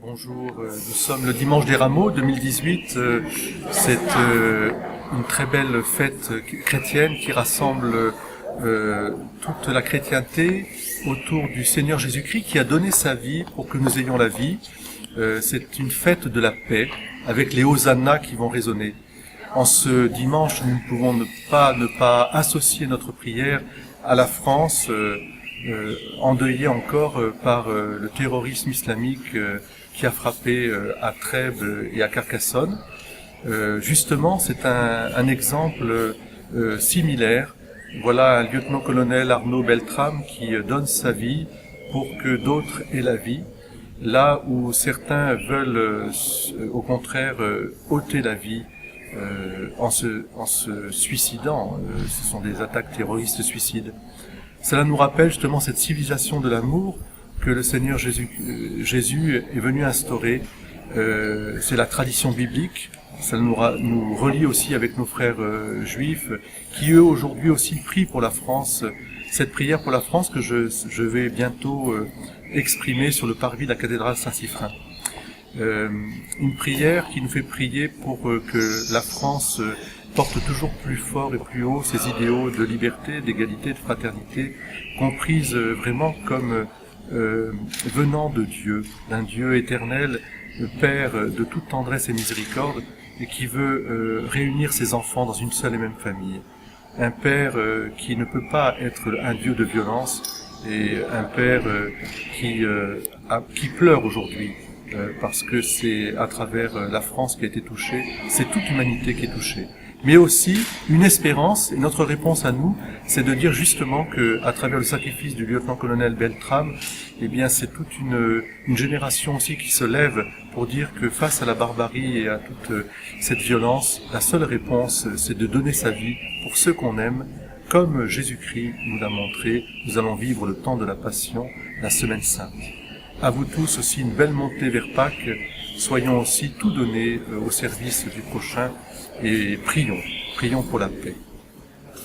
Bonjour, nous sommes le dimanche des Rameaux 2018. C'est une très belle fête chrétienne qui rassemble toute la chrétienté autour du Seigneur Jésus-Christ qui a donné sa vie pour que nous ayons la vie. C'est une fête de la paix avec les hosannas qui vont résonner. En ce dimanche, nous ne pouvons ne pas associer notre prière à la France endeuillée encore par le terrorisme islamique qui a frappé à Trèbes et à Carcassonne. Justement, c'est un exemple similaire. Voilà un lieutenant-colonel Arnaud Beltrame qui donne sa vie pour que d'autres aient la vie. Là où certains veulent au contraire ôter la vie en se suicidant. Ce sont des attaques terroristes suicides. Cela nous rappelle justement cette civilisation de l'amour que le Seigneur Jésus est venu instaurer. C'est la tradition biblique. Ça nous relie aussi avec nos frères juifs qui eux aujourd'hui aussi prient pour la France. Cette prière pour la France que je vais bientôt exprimer sur le parvis de la cathédrale Saint-Siffrin. Une prière qui nous fait prier pour que la France porte toujours plus fort et plus haut ses idéaux de liberté, d'égalité, de fraternité, comprises vraiment comme venant de Dieu, d'un Dieu éternel, Père de toute tendresse et miséricorde, et qui veut réunir ses enfants dans une seule et même famille. Un Père qui ne peut pas être un Dieu de violence, et un Père qui pleure aujourd'hui, parce que c'est à travers la France qui a été touchée, c'est toute l'humanité qui est touchée. Mais aussi une espérance, et notre réponse à nous, c'est de dire justement que à travers le sacrifice du lieutenant-colonel Beltrame, eh bien c'est toute une génération aussi qui se lève pour dire que face à la barbarie et à toute cette violence, la seule réponse, c'est de donner sa vie pour ceux qu'on aime, comme Jésus-Christ nous l'a montré. Nous allons vivre le temps de la Passion, la Semaine Sainte. À vous tous aussi une belle montée vers Pâques. Soyons aussi tout donnés au service du prochain et prions pour la paix.